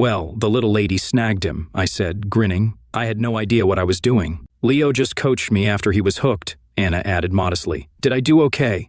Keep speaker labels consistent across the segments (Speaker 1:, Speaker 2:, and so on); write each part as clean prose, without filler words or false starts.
Speaker 1: Well, the little lady snagged him, I said, grinning. I had no idea what I was doing. Leo just coached me after he was hooked, Anna added modestly. Did I do okay?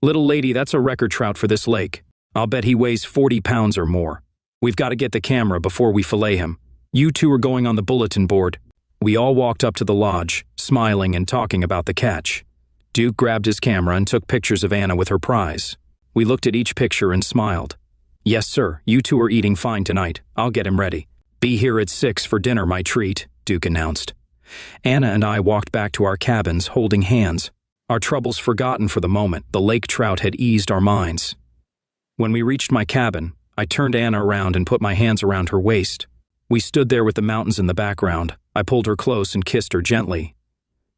Speaker 1: Little lady, that's a record trout for this lake. I'll bet he weighs 40 pounds or more. We've got to get the camera before we fillet him. You two are going on the bulletin board. We all walked up to the lodge, smiling and talking about the catch. Duke grabbed his camera and took pictures of Anna with her prize. We looked at each picture and smiled. Yes, sir, you two are eating fine tonight. I'll get him ready. Be here at 6 for dinner, my treat, Duke announced. Anna and I walked back to our cabins, holding hands. Our troubles forgotten for the moment, the lake trout had eased our minds. When we reached my cabin, I turned Anna around and put my hands around her waist. We stood there with the mountains in the background. I pulled her close and kissed her gently.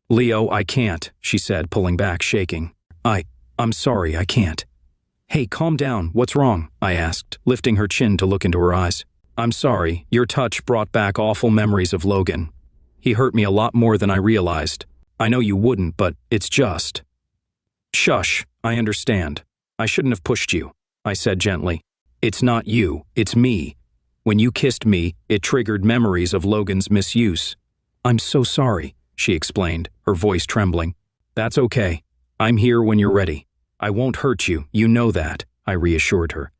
Speaker 1: Leo, I can't, she said, pulling back, shaking. I'm sorry, I can't. Hey, calm down, what's wrong? I asked, lifting her chin to look into her eyes. I'm sorry, your touch brought back awful memories of Logan. He hurt me a lot more than I realized. I know you wouldn't, but it's just. Shush, I understand. I shouldn't have pushed you, I said gently. It's not you, it's me. When you kissed me, it triggered memories of Logan's misuse. I'm so sorry, she explained, her voice trembling. That's okay. I'm here when you're ready. I won't hurt you, you know that, I reassured her.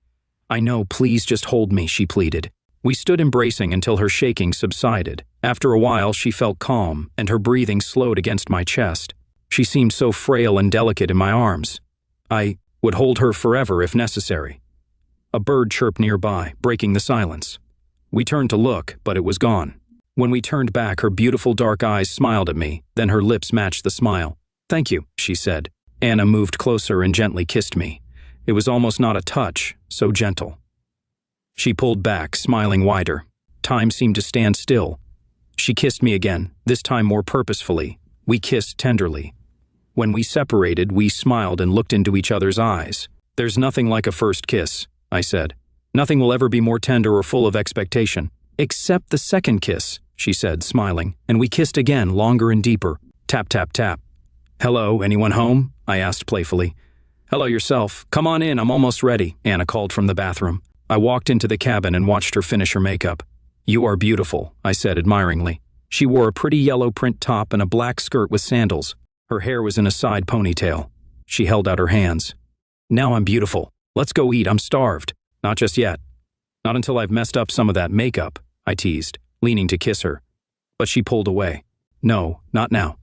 Speaker 1: I know, please just hold me, she pleaded. We stood embracing until her shaking subsided. After a while, she felt calm, and her breathing slowed against my chest. She seemed so frail and delicate in my arms. I would hold her forever if necessary. A bird chirped nearby, breaking the silence. We turned to look, but it was gone. When we turned back, her beautiful dark eyes smiled at me, then her lips matched the smile. Thank you, she said. Anna moved closer and gently kissed me. It was almost not a touch, so gentle. She pulled back, smiling wider. Time seemed to stand still. She kissed me again, this time more purposefully. We kissed tenderly. When we separated, we smiled and looked into each other's eyes. There's nothing like a first kiss, I said. Nothing will ever be more tender or full of expectation. Except the second kiss, she said, smiling, and we kissed again, longer and deeper. Tap, tap, tap. Hello, anyone home? I asked playfully. Hello yourself. Come on in, I'm almost ready, Anna called from the bathroom. I walked into the cabin and watched her finish her makeup. You are beautiful, I said admiringly. She wore a pretty yellow print top and a black skirt with sandals. Her hair was in a side ponytail. She held out her hands. Now I'm beautiful. Let's go eat, I'm starved. Not just yet. Not until I've messed up some of that makeup, I teased, leaning to kiss her. But she pulled away. No, not now.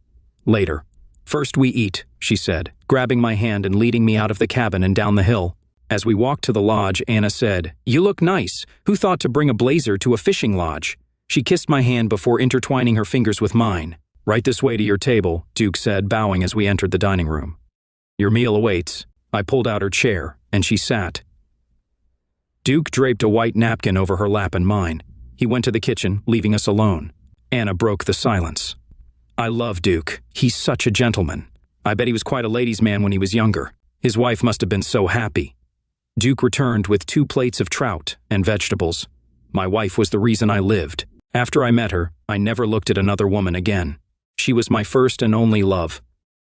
Speaker 1: Later. First we eat, she said, grabbing my hand and leading me out of the cabin and down the hill. As we walked to the lodge, Anna said, You look nice. Who thought to bring a blazer to a fishing lodge? She kissed my hand before intertwining her fingers with mine. Right this way to your table, Duke said, bowing as we entered the dining room. Your meal awaits. I pulled out her chair, and she sat. Duke draped a white napkin over her lap and mine. He went to the kitchen, leaving us alone. Anna broke the silence. I love Duke. He's such a gentleman. I bet he was quite a ladies' man when he was younger. His wife must have been so happy. Duke returned with 2 plates of trout and vegetables. My wife was the reason I lived. After I met her, I never looked at another woman again. She was my first and only love.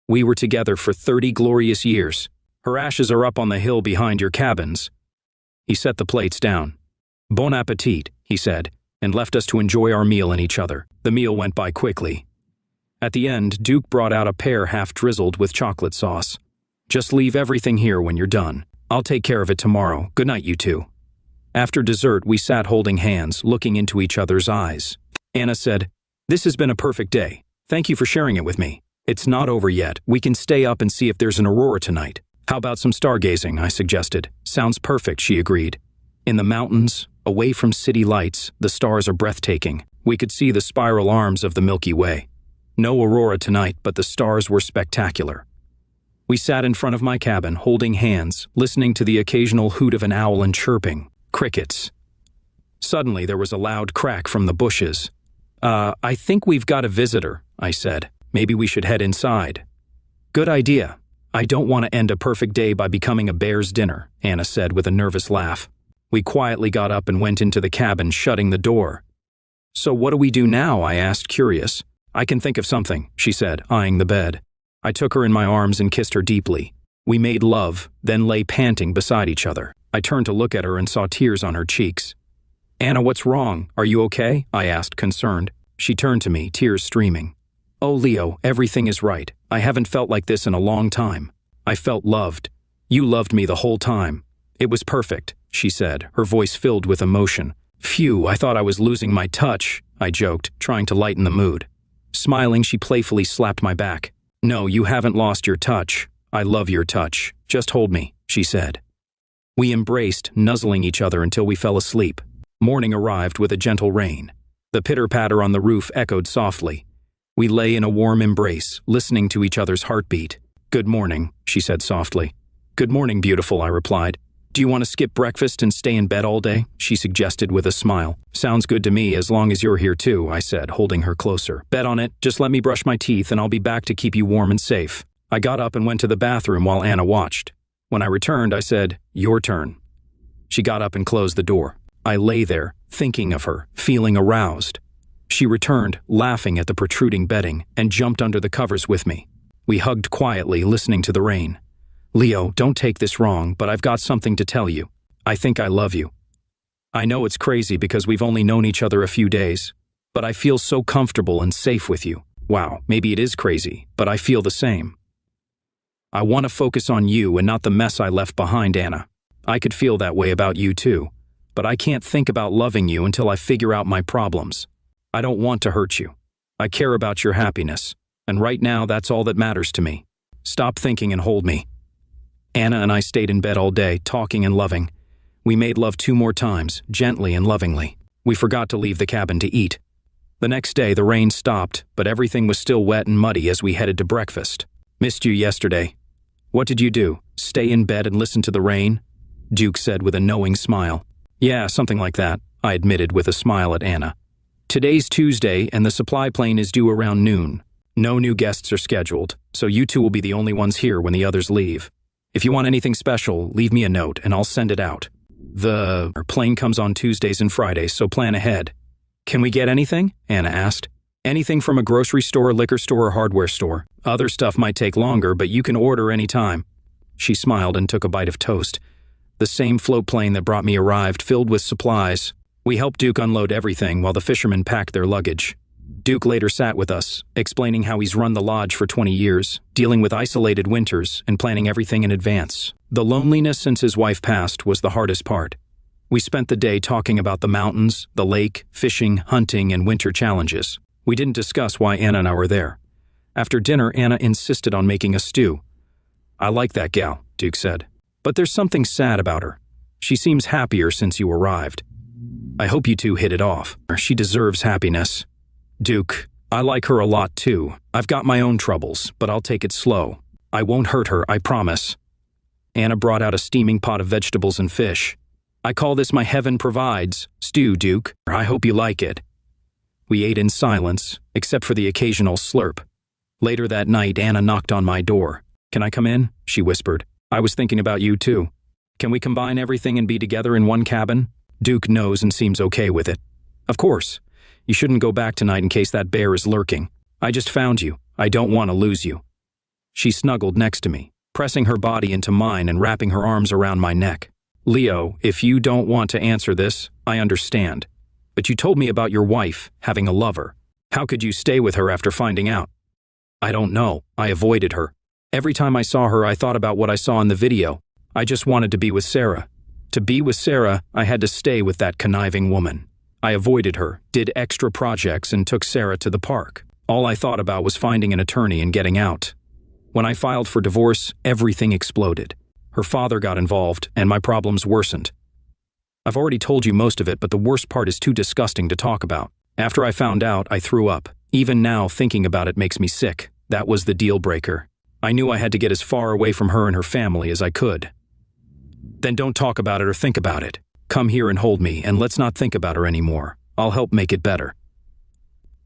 Speaker 1: We were together for 30 glorious years. Her ashes are up on the hill behind your cabins. He set the plates down. Bon appetit, he said, and left us to enjoy our meal and each other. The meal went by quickly. At the end, Duke brought out a pear half drizzled with chocolate sauce. Just leave everything here when you're done. I'll take care of it tomorrow. Good night, you two. After dessert, we sat holding hands, looking into each other's eyes. Anna said, This has been a perfect day. Thank you for sharing it with me. It's not over yet. We can stay up and see if there's an aurora tonight. How about some stargazing, I suggested. Sounds perfect, she agreed. In the mountains, away from city lights, the stars are breathtaking. We could see the spiral arms of the Milky Way. No aurora tonight, but the stars were spectacular. We sat in front of my cabin, holding hands, listening to the occasional hoot of an owl and chirping. Crickets. Suddenly, there was a loud crack from the bushes. I think we've got a visitor, I said. Maybe we should head inside. Good idea. I don't want to end a perfect day by becoming a bear's dinner, Anna said with a nervous laugh. We quietly got up and went into the cabin, shutting the door. So what do we do now? I asked, curious. I can think of something, she said, eyeing the bed. I took her in my arms and kissed her deeply. We made love, then lay panting beside each other. I turned to look at her and saw tears on her cheeks. Anna, what's wrong? Are you okay? I asked, concerned. She turned to me, tears streaming. Oh, Leo, everything is right. I haven't felt like this in a long time. I felt loved. You loved me the whole time. It was perfect, she said, her voice filled with emotion. Phew, I thought I was losing my touch, I joked, trying to lighten the mood. Smiling, she playfully slapped my back. No, you haven't lost your touch. I love your touch. Just hold me, she said. We embraced, nuzzling each other until we fell asleep. Morning arrived with a gentle rain. The pitter-patter on the roof echoed softly. We lay in a warm embrace, listening to each other's heartbeat. Good morning, she said softly. Good morning, beautiful, I replied. Do you want to skip breakfast and stay in bed all day? She suggested with a smile. Sounds good to me as long as you're here too, I said, holding her closer. Bet on it. Just let me brush my teeth and I'll be back to keep you warm and safe. I got up and went to the bathroom while Anna watched. When I returned, I said, your turn. She got up and closed the door. I lay there, thinking of her, feeling aroused. She returned, laughing at the protruding bedding, and jumped under the covers with me. We hugged quietly, listening to the rain. Leo, don't take this wrong, but I've got something to tell you. I think I love you. I know it's crazy because we've only known each other a few days, but I feel so comfortable and safe with you. Wow, maybe it is crazy, but I feel the same. I want to focus on you and not the mess I left behind, Anna. I could feel that way about you too, but I can't think about loving you until I figure out my problems. I don't want to hurt you. I care about your happiness, and right now that's all that matters to me. Stop thinking and hold me. Anna and I stayed in bed all day, talking and loving. We made love 2 more times, gently and lovingly. We forgot to leave the cabin to eat. The next day, the rain stopped, but everything was still wet and muddy as we headed to breakfast. Missed you yesterday. What did you do? Stay in bed and listen to the rain? Duke said with a knowing smile. Yeah, something like that, I admitted with a smile at Anna. Today's Tuesday and the supply plane is due around noon. No new guests are scheduled, so you two will be the only ones here when the others leave. If you want anything special, leave me a note and I'll send it out. The plane comes on Tuesdays and Fridays, so plan ahead. Can we get anything? Anna asked. Anything from a grocery store, liquor store, or hardware store. Other stuff might take longer, but you can order any time. She smiled and took a bite of toast. The same float plane that brought me arrived, filled with supplies. We helped Duke unload everything while the fishermen packed their luggage. Duke later sat with us, explaining how he's run the lodge for 20 years, dealing with isolated winters and planning everything in advance. The loneliness since his wife passed was the hardest part. We spent the day talking about the mountains, the lake, fishing, hunting, and winter challenges. We didn't discuss why Anna and I were there. After dinner, Anna insisted on making a stew. I like that gal, Duke said. But there's something sad about her. She seems happier since you arrived. I hope you two hit it off. She deserves happiness. Duke, I like her a lot too. I've got my own troubles, but I'll take it slow. I won't hurt her, I promise. Anna brought out a steaming pot of vegetables and fish. I call this my heaven provides stew, Duke. I hope you like it. We ate in silence, except for the occasional slurp. Later that night, Anna knocked on my door. Can I come in? She whispered. I was thinking about you too. Can we combine everything and be together in one cabin? Duke knows and seems okay with it. Of course. You shouldn't go back tonight in case that bear is lurking. I just found you. I don't want to lose you. She snuggled next to me, pressing her body into mine and wrapping her arms around my neck. Leo, if you don't want to answer this, I understand. But you told me about your wife having a lover. How could you stay with her after finding out? I don't know. I avoided her. Every time I saw her, I thought about what I saw in the video. I just wanted to be with Sarah. To be with Sarah, I had to stay with that conniving woman. I avoided her, did extra projects, and took Sarah to the park. All I thought about was finding an attorney and getting out. When I filed for divorce, everything exploded. Her father got involved, and my problems worsened. I've already told you most of it, but the worst part is too disgusting to talk about. After I found out, I threw up. Even now, thinking about it makes me sick. That was the deal breaker. I knew I had to get as far away from her and her family as I could. Then don't talk about it or think about it. Come here and hold me, and let's not think about her anymore. I'll help make it better.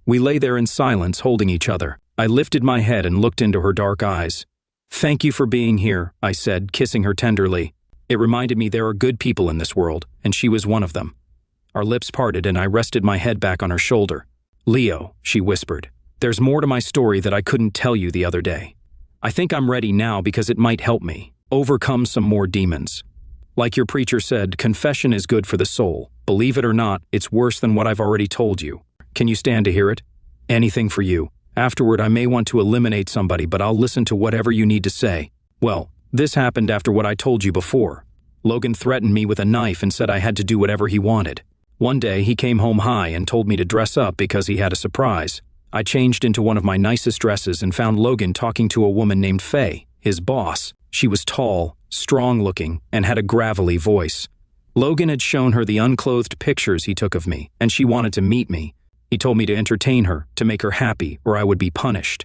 Speaker 1: We lay there in silence, holding each other. I lifted my head and looked into her dark eyes. Thank you for being here, I said, kissing her tenderly. It reminded me there are good people in this world, and she was one of them. Our lips parted and I rested my head back on her shoulder. Leo, she whispered, there's more to my story that I couldn't tell you the other day. I think I'm ready now because it might help me overcome some more demons. Like your preacher said, confession is good for the soul. Believe it or not, it's worse than what I've already told you. Can you stand to hear it? Anything for you. Afterward, I may want to eliminate somebody, but I'll listen to whatever you need to say. Well, this happened after what I told you before. Logan threatened me with a knife and said I had to do whatever he wanted. One day, he came home high and told me to dress up because he had a surprise. I changed into one of my nicest dresses and found Logan talking to a woman named Faye, his boss. She was tall, strong-looking, and had a gravelly voice. Logan had shown her the unclothed pictures he took of me, and she wanted to meet me. He told me to entertain her, to make her happy, or I would be punished.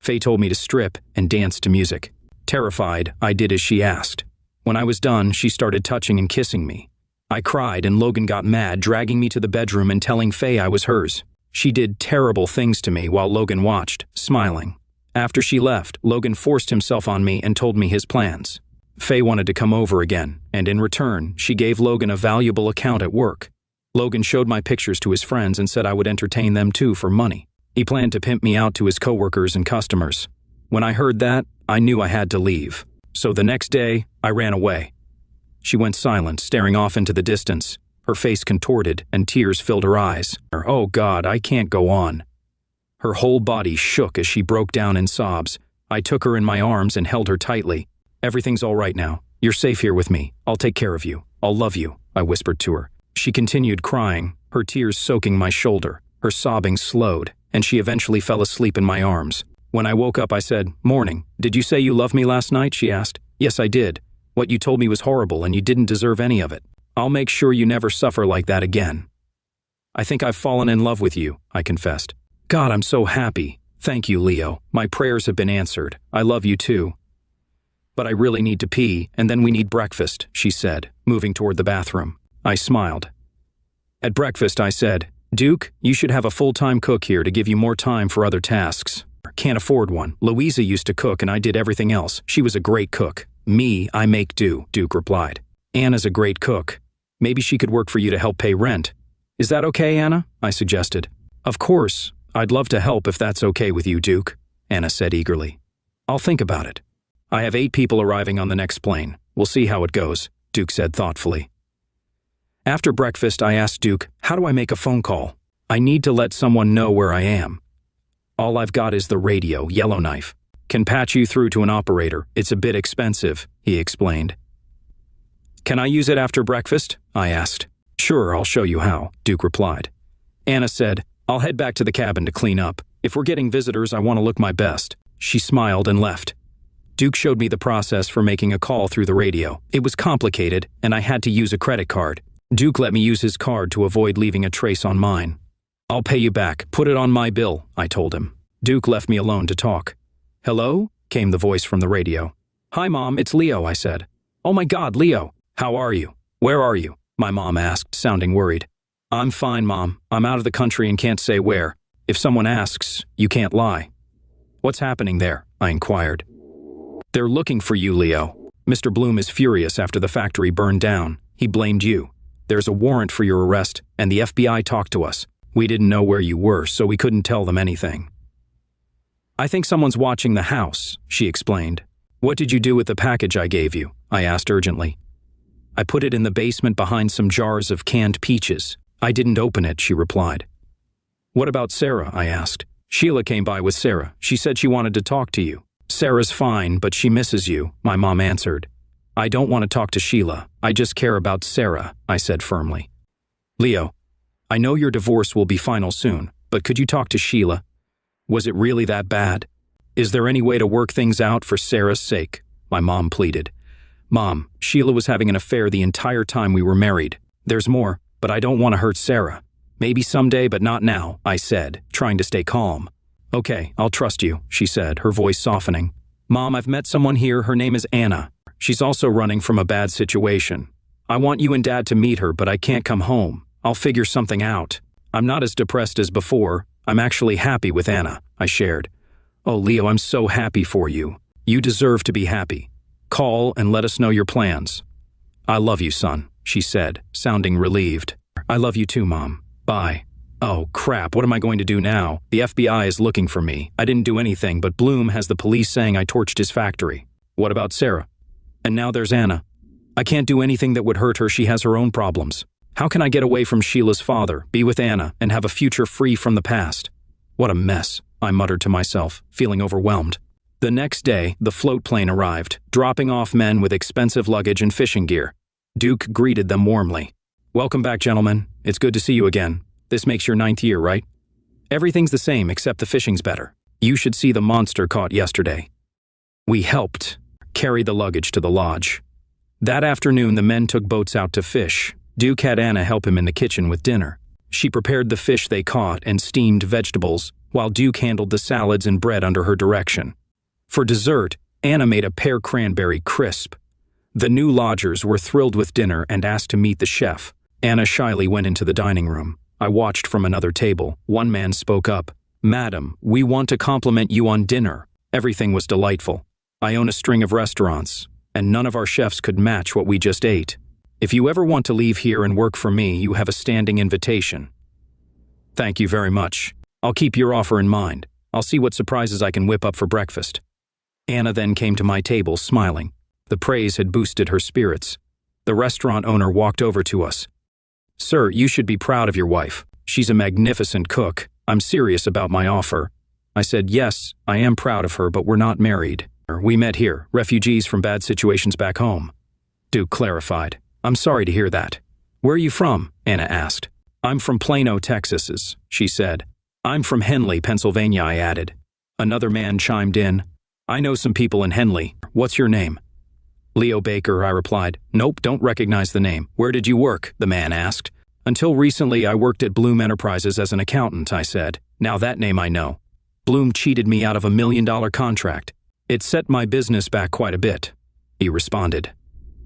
Speaker 1: Faye told me to strip and dance to music. Terrified, I did as she asked. When I was done, she started touching and kissing me. I cried and Logan got mad, dragging me to the bedroom and telling Faye I was hers. She did terrible things to me while Logan watched, smiling. After she left, Logan forced himself on me and told me his plans. Faye wanted to come over again, and in return, she gave Logan a valuable account at work. Logan showed my pictures to his friends and said I would entertain them too for money. He planned to pimp me out to his coworkers and customers. When I heard that, I knew I had to leave. So the next day, I ran away. She went silent, staring off into the distance. Her face contorted and tears filled her eyes. Oh God, I can't go on. Her whole body shook as she broke down in sobs. I took her in my arms and held her tightly. Everything's all right now. You're safe here with me. I'll take care of you. I'll love you, I whispered to her. She continued crying, her tears soaking my shoulder. Her sobbing slowed, and she eventually fell asleep in my arms. When I woke up, I said, "Morning. Did you say you loved me last night?" she asked. "Yes, I did. What you told me was horrible and you didn't deserve any of it. I'll make sure you never suffer like that again." "I think I've fallen in love with you," I confessed. "God, I'm so happy. Thank you, Leo. My prayers have been answered. I love you too. But I really need to pee, and then we need breakfast," she said, moving toward the bathroom. I smiled. At breakfast, I said, "Duke, you should have a full-time cook here to give you more time for other tasks." "Can't afford one. Louisa used to cook and I did everything else. She was a great cook." "Me, I make do," Duke replied. "Anna's a great cook. Maybe she could work for you to help pay rent." "Is that okay, Anna?" I suggested. "Of course. I'd love to help if that's okay with you, Duke," Anna said eagerly. "I'll think about it." "I have 8 people arriving on the next plane. We'll see how it goes," Duke said thoughtfully. After breakfast, I asked Duke, "How do I make a phone call? I need to let someone know where I am." "All I've got is the radio, Yellowknife. Can patch you through to an operator. It's a bit expensive," he explained. "Can I use it after breakfast?" I asked. "Sure, I'll show you how," Duke replied. Anna said, "I'll head back to the cabin to clean up. If we're getting visitors, I want to look my best." She smiled and left. Duke showed me the process for making a call through the radio. It was complicated, and I had to use a credit card. Duke let me use his card to avoid leaving a trace on mine. "I'll pay you back. Put it on my bill," I told him. Duke left me alone to talk. "Hello?" came the voice from the radio. "Hi, Mom, it's Leo," I said. "Oh my God, Leo. How are you? Where are you?" my mom asked, sounding worried. "I'm fine, Mom. I'm out of the country and can't say where. If someone asks, you can't lie." "What's happening there?" I inquired. "They're looking for you, Leo. Mr. Bloom is furious after the factory burned down. He blamed you. There's a warrant for your arrest, and the FBI talked to us. We didn't know where you were, so we couldn't tell them anything." "I think someone's watching the house," she explained. "What did you do with the package I gave you?" I asked urgently. "I put it in the basement behind some jars of canned peaches. I didn't open it," she replied. "What about Sarah?" I asked. "Sheila came by with Sarah. She said she wanted to talk to you." "Sarah's fine, but she misses you," my mom answered. "I don't want to talk to Sheila. I just care about Sarah," I said firmly. "Leo, I know your divorce will be final soon, but could you talk to Sheila? Was it really that bad? Is there any way to work things out for Sarah's sake?" my mom pleaded. "Mom, Sheila was having an affair the entire time we were married. There's more, but I don't want to hurt Sarah. Maybe someday, but not now," I said, trying to stay calm. "Okay, I'll trust you," she said, her voice softening. "Mom, I've met someone here. Her name is Anna. She's also running from a bad situation. I want you and Dad to meet her, but I can't come home. I'll figure something out. I'm not as depressed as before. I'm actually happy with Anna," I shared. "Oh, Leo, I'm so happy for you. You deserve to be happy. Call and let us know your plans." "I love you, son," she said, sounding relieved. "I love you too, Mom. Bye." "Oh, crap, what am I going to do now? The FBI is looking for me. I didn't do anything, but Bloom has the police saying I torched his factory. What about Sarah? And now there's Anna. I can't do anything that would hurt her. She has her own problems. How can I get away from Sheila's father, be with Anna, and have a future free from the past? What a mess, I muttered to myself, feeling overwhelmed. The next day, the float plane arrived, dropping off men with expensive luggage and fishing gear. Duke greeted them warmly. Welcome back, gentlemen. It's good to see you again. This makes your 9th year, right? Everything's the same, except the fishing's better. You should see the monster caught yesterday. We helped carry the luggage to the lodge. That afternoon, the men took boats out to fish. Duke had Anna help him in the kitchen with dinner. She prepared the fish they caught and steamed vegetables, while Duke handled the salads and bread under her direction. For dessert, Anna made a pear cranberry crisp. The new lodgers were thrilled with dinner and asked to meet the chef. Anna shyly went into the dining room. I watched from another table. One man spoke up. "Madam, we want to compliment you on dinner. Everything was delightful. I own a string of restaurants, and none of our chefs could match what we just ate. If you ever want to leave here and work for me, you have a standing invitation." "Thank you very much. I'll keep your offer in mind. I'll see what surprises I can whip up for breakfast." Anna then came to my table, smiling. The praise had boosted her spirits. The restaurant owner walked over to us. "Sir, you should be proud of your wife. She's a magnificent cook. I'm serious about my offer." I said, "Yes, I am proud of her, but we're not married. We met here, refugees from bad situations back home." Duke clarified. "I'm sorry to hear that. Where are you from?" Anna asked. "I'm from Plano, Texas," she said. "I'm from Henley, Pennsylvania," I added. Another man chimed in. "I know some people in Henley. What's your name?" "Leo Baker," I replied. "Nope, don't recognize the name. Where did you work?" the man asked. "Until recently, I worked at Bloom Enterprises as an accountant," I said. "Now that name I know. Bloom cheated me out of $1 million contract. It set my business back quite a bit," he responded.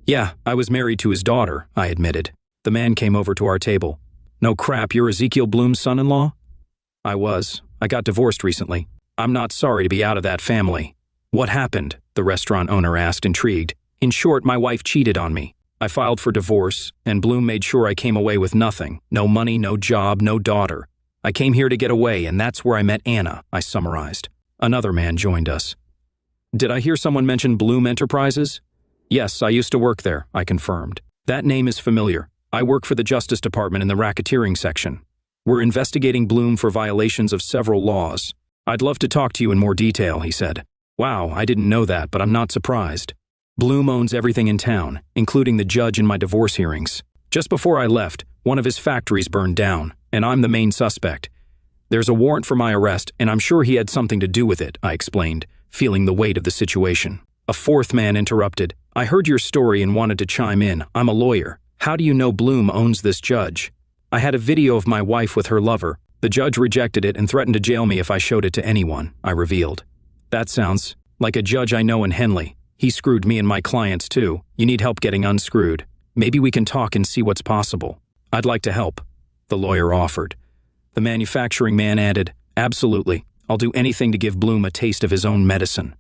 Speaker 1: "Yeah, I was married to his daughter," I admitted. The man came over to our table. "No crap, you're Ezekiel Bloom's son-in-law?" "I was. I got divorced recently. I'm not sorry to be out of that family." "What happened?" the restaurant owner asked, intrigued. "In short, my wife cheated on me. I filed for divorce, and Bloom made sure I came away with nothing. No money, no job, no daughter. I came here to get away, and that's where I met Anna," I summarized. Another man joined us. "Did I hear someone mention Bloom Enterprises?" "Yes, I used to work there," I confirmed. "That name is familiar. I work for the Justice Department in the racketeering section. We're investigating Bloom for violations of several laws. I'd love to talk to you in more detail," he said. "Wow, I didn't know that, but I'm not surprised. Bloom owns everything in town, including the judge in my divorce hearings. Just before I left, one of his factories burned down, and I'm the main suspect. There's a warrant for my arrest, and I'm sure he had something to do with it," I explained, feeling the weight of the situation. A fourth man interrupted. "I heard your story and wanted to chime in. I'm a lawyer. How do you know Bloom owns this judge?" "I had a video of my wife with her lover. The judge rejected it and threatened to jail me if I showed it to anyone," I revealed. "That sounds like a judge I know in Henley. He screwed me and my clients too. You need help getting unscrewed. Maybe we can talk and see what's possible." "I'd like to help," the lawyer offered. The manufacturing man added, "Absolutely. I'll do anything to give Bloom a taste of his own medicine."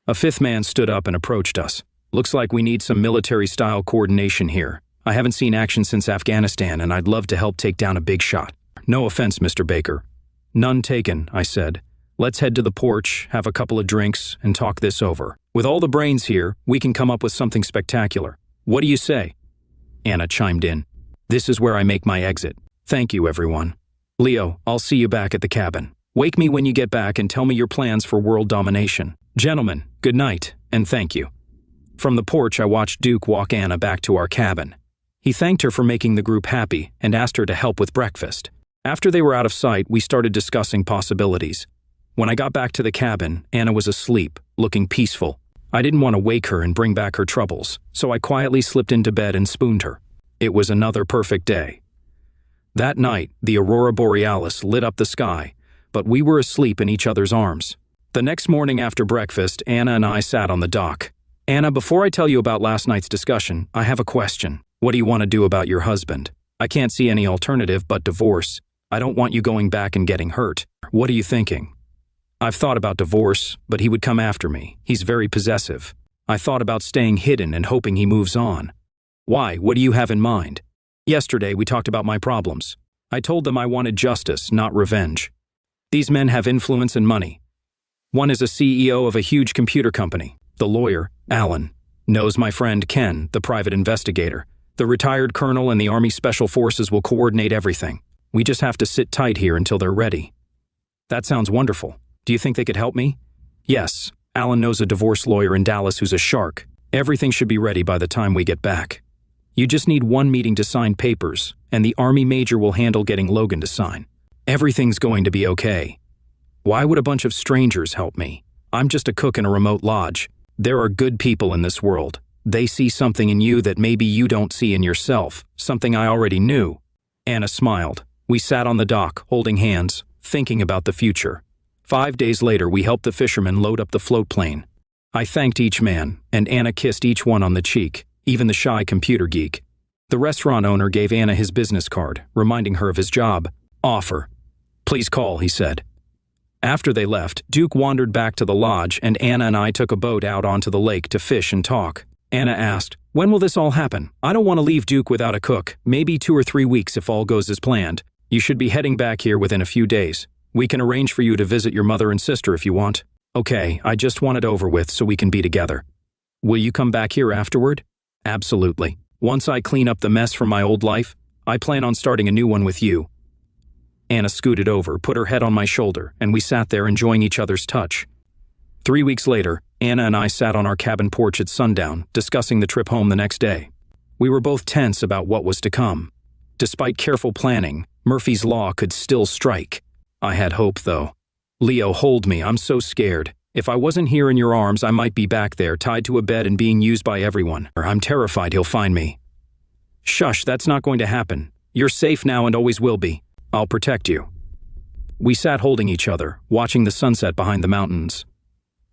Speaker 1: A fifth man stood up and approached us. "Looks like we need some military-style coordination here. I haven't seen action since Afghanistan, and I'd love to help take down a big shot." "No offense, Mr. Baker." "None taken," I said. "Let's head to the porch, have a couple of drinks, and talk this over. With all the brains here, we can come up with something spectacular. What do you say?" Anna chimed in. "This is where I make my exit. Thank you, everyone. Leo, I'll see you back at the cabin. Wake me when you get back and tell me your plans for world domination. Gentlemen, good night, and thank you." From the porch, I watched Duke walk Anna back to our cabin. He thanked her for making the group happy and asked her to help with breakfast. After they were out of sight, we started discussing possibilities. When I got back to the cabin, Anna was asleep, looking peaceful. I didn't want to wake her and bring back her troubles, so I quietly slipped into bed and spooned her. It was another perfect day. That night, the aurora borealis lit up the sky, but we were asleep in each other's arms. The next morning after breakfast, Anna and I sat on the dock. "Anna, before I tell you about last night's discussion, I have a question. What do you want to do about your husband? I can't see any alternative but divorce. I don't want you going back and getting hurt. What are you thinking?" "I've thought about divorce, but he would come after me. He's very possessive. I thought about staying hidden and hoping he moves on." "Why? What do you have in mind?" "Yesterday, we talked about my problems. I told them I wanted justice, not revenge. These men have influence and money. One is a CEO of a huge computer company. The lawyer, Alan, knows my friend Ken, the private investigator. The retired colonel and the Army Special Forces will coordinate everything. We just have to sit tight here until they're ready." "That sounds wonderful. Do you think they could help me?" "Yes. Alan knows a divorce lawyer in Dallas who's a shark. Everything should be ready by the time we get back. You just need one meeting to sign papers, and the Army major will handle getting Logan to sign. Everything's going to be okay. Why would a bunch of strangers help me? I'm just a cook in a remote lodge. There are good people in this world. They see something in you that maybe you don't see in yourself, something I already knew." Anna smiled. We sat on the dock, holding hands, thinking about the future. 5 days later, we helped the fishermen load up the float plane. I thanked each man, and Anna kissed each one on the cheek, even the shy computer geek. The restaurant owner gave Anna his business card, reminding her of his job offer. "Please call," he said. After they left, Duke wandered back to the lodge, and Anna and I took a boat out onto the lake to fish and talk. Anna asked, "When will this all happen? I don't want to leave Duke without a cook. Maybe 2 or 3 weeks if all goes as planned. You should be heading back here within a few days. We can arrange for you to visit your mother and sister if you want." "Okay, I just want it over with so we can be together." "Will you come back here afterward?" "Absolutely. Once I clean up the mess from my old life, I plan on starting a new one with you." Anna scooted over, put her head on my shoulder, and we sat there enjoying each other's touch. 3 weeks later, Anna and I sat on our cabin porch at sundown, discussing the trip home the next day. We were both tense about what was to come. Despite careful planning, Murphy's Law could still strike. I had hope, though. "Leo, hold me, I'm so scared. If I wasn't here in your arms, I might be back there, tied to a bed and being used by everyone. I'm terrified he'll find me." "Shush, that's not going to happen. You're safe now and always will be. I'll protect you." We sat holding each other, watching the sunset behind the mountains.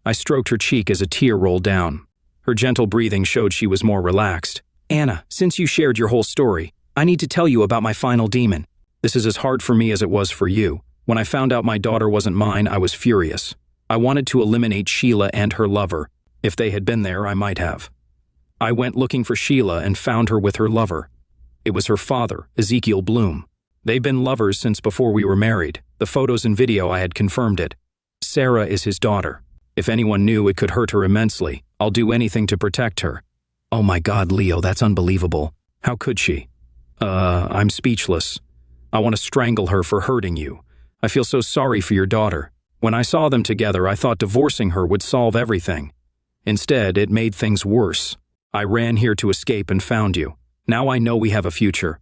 Speaker 1: I stroked her cheek as a tear rolled down. Her gentle breathing showed she was more relaxed. "Anna, since you shared your whole story, I need to tell you about my final demon. This is as hard for me as it was for you. When I found out my daughter wasn't mine, I was furious. I wanted to eliminate Sheila and her lover. If they had been there, I might have. I went looking for Sheila and found her with her lover. It was her father, Ezekiel Bloom. They've been lovers since before we were married. The photos and video I had confirmed it. Sarah is his daughter. If anyone knew, it could hurt her immensely. I'll do anything to protect her." "Oh my God, Leo, that's unbelievable. How could she?" I'm speechless. I want to strangle her for hurting you. I feel so sorry for your daughter. When I saw them together, I thought divorcing her would solve everything. Instead, it made things worse. I ran here to escape and found you. Now I know we have a future.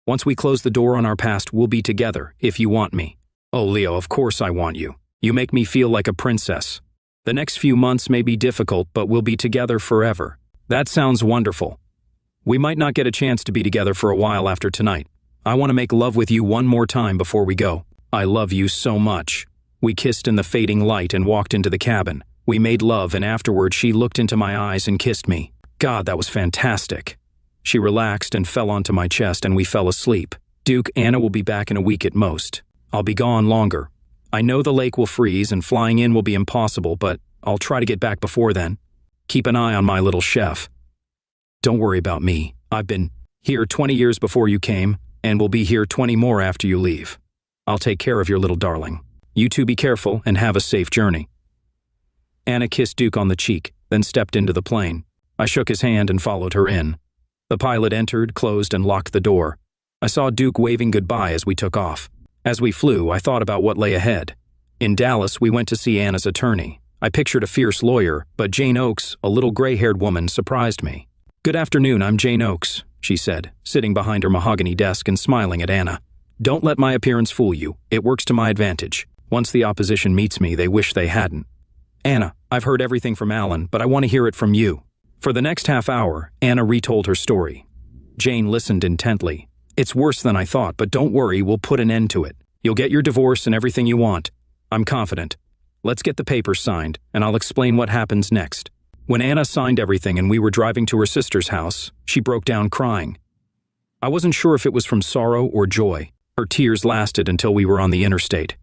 Speaker 1: Once we close the door on our past, we'll be together, if you want me." "Oh, Leo, of course I want you. You make me feel like a princess. The next few months may be difficult, but we'll be together forever." "That sounds wonderful. We might not get a chance to be together for a while after tonight. I want to make love with you one more time before we go. I love you so much." We kissed in the fading light and walked into the cabin. We made love, and afterward she looked into my eyes and kissed me. God, that was fantastic. She relaxed and fell onto my chest, and we fell asleep. "Duke, Anna will be back in a week at most. I'll be gone longer. I know the lake will freeze and flying in will be impossible, but I'll try to get back before then. Keep an eye on my little chef. Don't worry about me. I've been here 20 years before you came, and will be here 20 more after you leave. I'll take care of your little darling. You two be careful and have a safe journey." Anna kissed Duke on the cheek, then stepped into the plane. I shook his hand and followed her in. The pilot entered, closed, and locked the door. I saw Duke waving goodbye as we took off. As we flew, I thought about what lay ahead. In Dallas, we went to see Anna's attorney. I pictured a fierce lawyer, but Jane Oakes, a little gray-haired woman, surprised me. "Good afternoon, I'm Jane Oakes," she said, sitting behind her mahogany desk and smiling at Anna. "Don't let my appearance fool you. It works to my advantage. Once the opposition meets me, they wish they hadn't. Anna, I've heard everything from Alan, but I want to hear it from you." For the next half hour, Anna retold her story. Jane listened intently. "It's worse than I thought, but don't worry, we'll put an end to it. You'll get your divorce and everything you want. I'm confident. Let's get the papers signed, and I'll explain what happens next." When Anna signed everything and we were driving to her sister's house, she broke down crying. I wasn't sure if it was from sorrow or joy. Her tears lasted until we were on the interstate.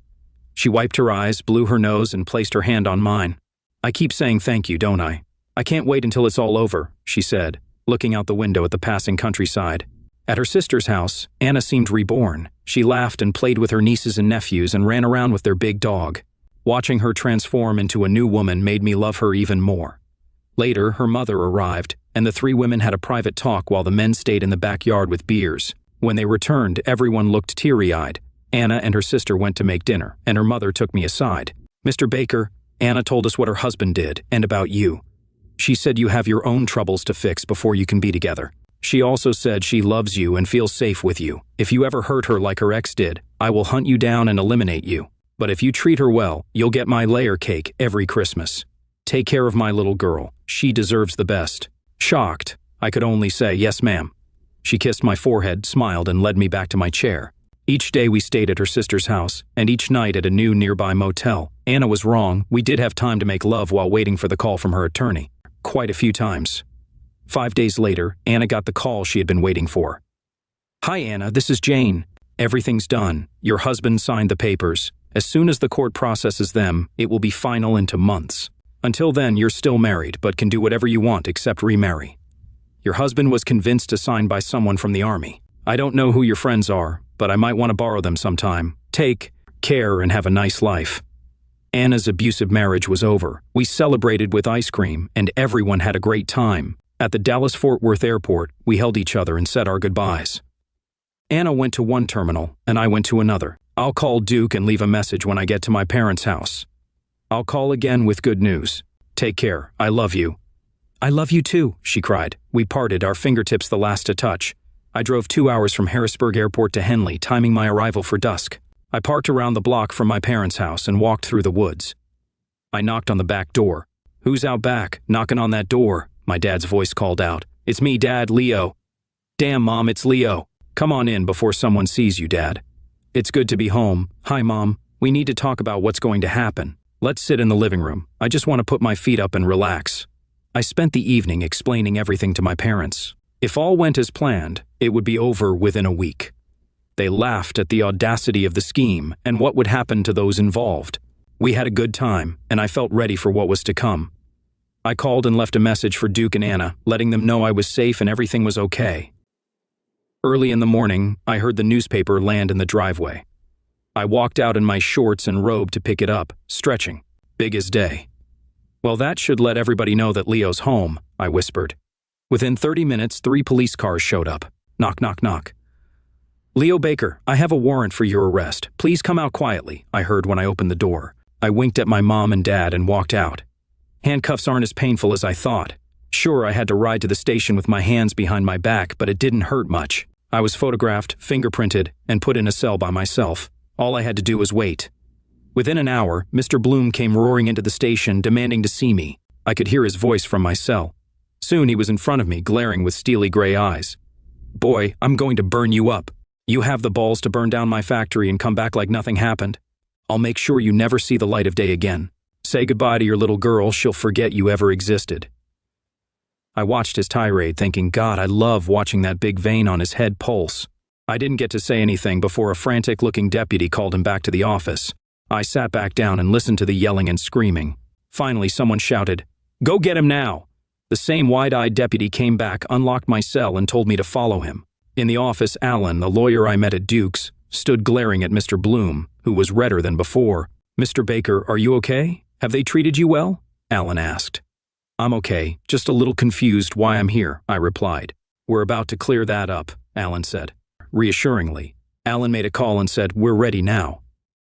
Speaker 1: She wiped her eyes, blew her nose, and placed her hand on mine. "I keep saying thank you, don't I? I can't wait until it's all over," she said, looking out the window at the passing countryside. At her sister's house, Anna seemed reborn. She laughed and played with her nieces and nephews and ran around with their big dog. Watching her transform into a new woman made me love her even more. Later, her mother arrived, and the three women had a private talk while the men stayed in the backyard with beers. When they returned, everyone looked teary-eyed. Anna and her sister went to make dinner, and her mother took me aside. "Mr. Baker, Anna told us what her husband did, and about you. She said you have your own troubles to fix before you can be together. She also said she loves you and feels safe with you. If you ever hurt her like her ex did, I will hunt you down and eliminate you. But if you treat her well, you'll get my layer cake every Christmas. Take care of my little girl. She deserves the best." Shocked, I could only say, "Yes, ma'am." She kissed my forehead, smiled, and led me back to my chair. Each day we stayed at her sister's house, and each night at a new nearby motel. Anna was wrong. We did have time to make love while waiting for the call from her attorney. Quite a few times. 5 days later, Anna got the call she had been waiting for. "Hi, Anna, this is Jane. Everything's done. Your husband signed the papers. As soon as the court processes them, it will be final into months. Until then, you're still married, but can do whatever you want except remarry. Your husband was convinced to sign by someone from the army. I don't know who your friends are, but I might want to borrow them sometime. Take care and have a nice life." Anna's abusive marriage was over. We celebrated with ice cream, and everyone had a great time. At the Dallas-Fort Worth airport, we held each other and said our goodbyes. Anna went to one terminal, and I went to another. I'll call Duke and leave a message when I get to my parents' house. I'll call again with good news. Take care. I love you. "I love you too," she cried. We parted, our fingertips the last to touch. I drove 2 hours from Harrisburg Airport to Henley, timing my arrival for dusk. I parked around the block from my parents' house and walked through the woods. I knocked on the back door. "Who's out back, knocking on that door?" my dad's voice called out. "It's me, Dad, Leo." "Damn, Mom, it's Leo. Come on in before someone sees you, Dad." "It's good to be home. Hi, Mom. We need to talk about what's going to happen. Let's sit in the living room. I just want to put my feet up and relax." I spent the evening explaining everything to my parents. If all went as planned, it would be over within a week. They laughed at the audacity of the scheme and what would happen to those involved. We had a good time, and I felt ready for what was to come. I called and left a message for Duke and Anna, letting them know I was safe and everything was okay. Early in the morning, I heard the newspaper land in the driveway. I walked out in my shorts and robe to pick it up, stretching. Big as day. "Well, that should let everybody know that Leo's home," I whispered. Within 30 minutes, 3 police cars showed up. Knock, knock, knock. "Leo Baker, I have a warrant for your arrest. Please come out quietly," I heard when I opened the door. I winked at my mom and dad and walked out. Handcuffs aren't as painful as I thought. Sure, I had to ride to the station with my hands behind my back, but it didn't hurt much. I was photographed, fingerprinted, and put in a cell by myself. All I had to do was wait. Within an hour, Mr. Bloom came roaring into the station, demanding to see me. I could hear his voice from my cell. Soon he was in front of me, glaring with steely gray eyes. "Boy, I'm going to burn you up. You have the balls to burn down my factory and come back like nothing happened. I'll make sure you never see the light of day again. Say goodbye to your little girl, she'll forget you ever existed." I watched his tirade, thinking, God, I love watching that big vein on his head pulse. I didn't get to say anything before a frantic-looking deputy called him back to the office. I sat back down and listened to the yelling and screaming. Finally, someone shouted, "Go get him now!" The same wide-eyed deputy came back, unlocked my cell, and told me to follow him. In the office, Alan, the lawyer I met at Duke's, stood glaring at Mr. Bloom, who was redder than before. "Mr. Baker, are you okay? Have they treated you well?" Alan asked. "I'm okay, just a little confused why I'm here," I replied. "We're about to clear that up," Alan said. Reassuringly, Alan made a call and said, "We're ready now."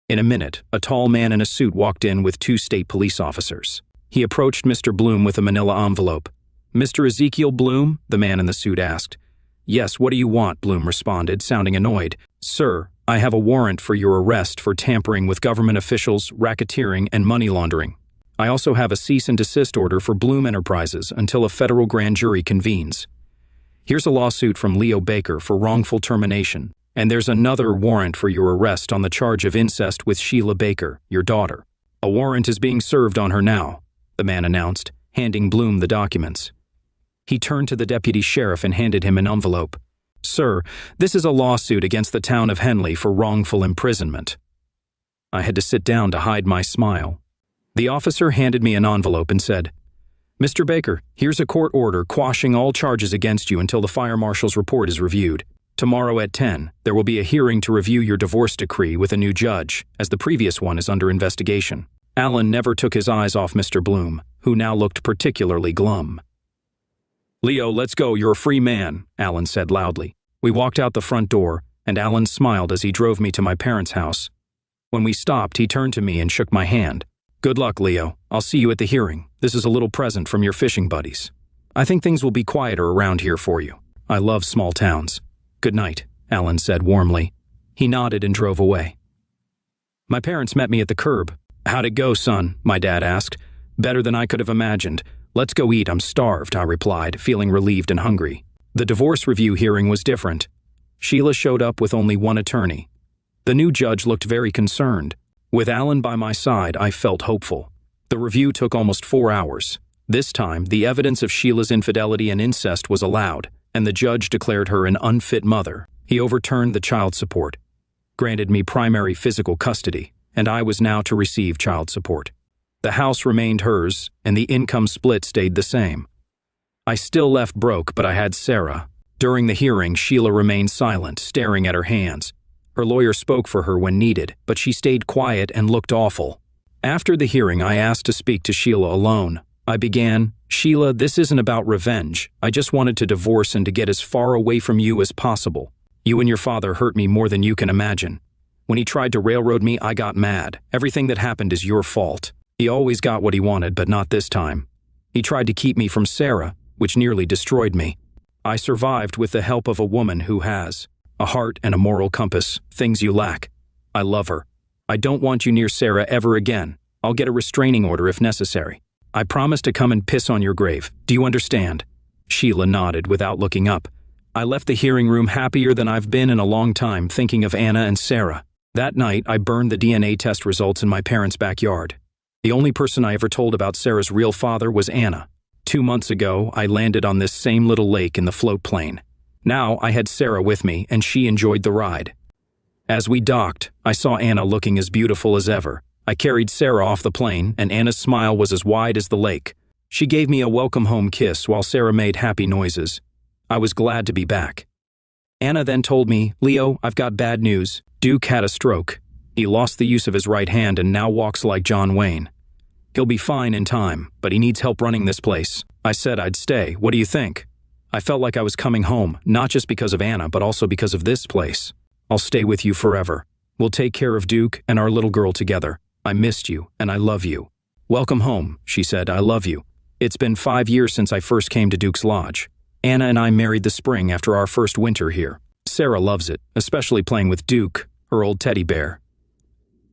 Speaker 1: In a minute, a tall man in a suit walked in with 2 state police officers. He approached Mr. Bloom with a manila envelope. "Mr. Ezekiel Bloom?" the man in the suit asked. "Yes, what do you want?" Bloom responded, sounding annoyed. "Sir, I have a warrant for your arrest for tampering with government officials, racketeering, and money laundering. I also have a cease and desist order for Bloom Enterprises until a federal grand jury convenes. Here's a lawsuit from Leo Baker for wrongful termination, and there's another warrant for your arrest on the charge of incest with Sheila Baker, your daughter. A warrant is being served on her now," the man announced, handing Bloom the documents. He turned to the deputy sheriff and handed him an envelope. "Sir, this is a lawsuit against the town of Henley for wrongful imprisonment." I had to sit down to hide my smile. The officer handed me an envelope and said, "Mr. Baker, here's a court order quashing all charges against you until the fire marshal's report is reviewed. Tomorrow at 10, there will be a hearing to review your divorce decree with a new judge, as the previous one is under investigation. Alan never took his eyes off Mr. Bloom, who now looked particularly glum. "Leo, let's go, you're a free man," Alan said loudly. We walked out the front door, and Alan smiled as he drove me to my parents' house. When we stopped, he turned to me and shook my hand. "Good luck, Leo. I'll see you at the hearing. This is a little present from your fishing buddies. I think things will be quieter around here for you. I love small towns." "Good night," Alan said warmly. He nodded and drove away. My parents met me at the curb. "How'd it go, son?" my dad asked. "Better than I could have imagined. Let's go eat, I'm starved," I replied, feeling relieved and hungry. The divorce review hearing was different. Sheila showed up with only one attorney. The new judge looked very concerned. With Alan by my side, I felt hopeful. The review took almost 4 hours. This time, the evidence of Sheila's infidelity and incest was allowed, and the judge declared her an unfit mother. He overturned the child support, granted me primary physical custody, and I was now to receive child support. The house remained hers, and the income split stayed the same. I still left broke, but I had Sarah. During the hearing, Sheila remained silent, staring at her hands. Her lawyer spoke for her when needed, but she stayed quiet and looked awful. After the hearing, I asked to speak to Sheila alone. I began, "Sheila, this isn't about revenge. I just wanted to divorce and to get as far away from you as possible. You and your father hurt me more than you can imagine. When he tried to railroad me, I got mad. Everything that happened is your fault. He always got what he wanted, but not this time. He tried to keep me from Sarah, which nearly destroyed me. I survived with the help of a woman who has a heart and a moral compass, things you lack. I love her. I don't want you near Sarah ever again. I'll get a restraining order if necessary. I promise to come and piss on your grave. Do you understand?" Sheila nodded without looking up. I left the hearing room happier than I've been in a long time, thinking of Anna and Sarah. That night, I burned the DNA test results in my parents' backyard. The only person I ever told about Sarah's real father was Anna. 2 months ago, I landed on this same little lake in the float plane. Now I had Sarah with me, and she enjoyed the ride. As we docked, I saw Anna looking as beautiful as ever. I carried Sarah off the plane, and Anna's smile was as wide as the lake. She gave me a welcome home kiss while Sarah made happy noises. I was glad to be back. Anna then told me, "Leo, I've got bad news. Duke had a stroke. He lost the use of his right hand and now walks like John Wayne. He'll be fine in time, but he needs help running this place." I said I'd stay. "What do you think?" I felt like I was coming home, not just because of Anna, but also because of this place. "I'll stay with you forever. We'll take care of Duke and our little girl together. I missed you, and I love you." "Welcome home," she said. "I love you. It's been 5 years since I first came to Duke's Lodge. Anna and I married the spring after our first winter here. Sarah loves it, especially playing with Duke, her old teddy bear.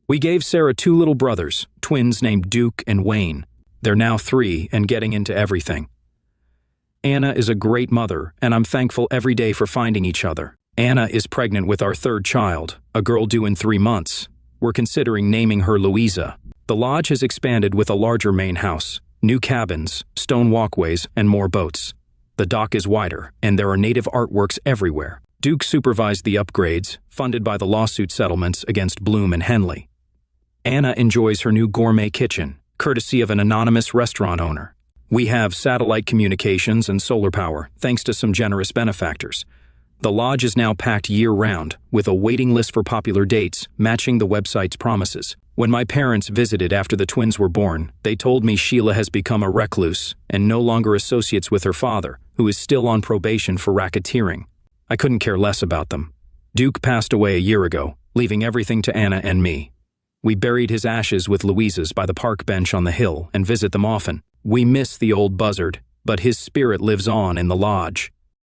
Speaker 1: We gave Sarah 2 little brothers, twins named Duke and Wayne. They're now 3 and getting into everything. Anna is a great mother, and I'm thankful every day for finding each other. Anna is pregnant with our 3rd child, a girl due in 3 months. We're considering naming her Louisa. The lodge has expanded with a larger main house, new cabins, stone walkways, and more boats. The dock is wider, and there are native artworks everywhere. Duke supervised the upgrades, funded by the lawsuit settlements against Bloom and Henley. Anna enjoys her new gourmet kitchen, courtesy of an anonymous restaurant owner. We have satellite communications and solar power, thanks to some generous benefactors. The lodge is now packed year-round, with a waiting list for popular dates, matching the website's promises. When my parents visited after the twins were born, they told me Sheila has become a recluse and no longer associates with her father, who is still on probation for racketeering. I couldn't care less about them. Duke passed away a year ago, leaving everything to Anna and me. We buried his ashes with Louisa's by the park bench on the hill and visit them often. We miss the old buzzard, but his spirit lives on in the lodge.